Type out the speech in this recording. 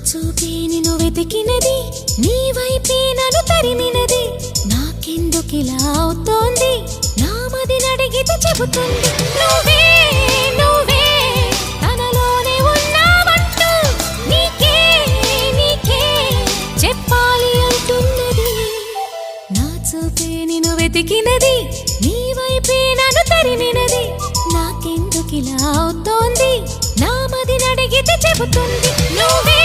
చూపే నిన్ను వెతికినది, నీ వైపే నన్ను తరిమినది. నాకెందుకిలా అవుతోంది, నా మది నడిగితే చెబుతుంది. నువ్వే నువ్వే తనలోనే ఉన్నావంటూ నీకే నీకే చెప్పాలి అంటున్నది. నా చూపే నిన్ను వెతికినది, నీ వైపే నన్ను తరిమినది. నాకెందుకిలా అవుతోంది, నా మది నడిగితే చెబుతుంది. నువ్వే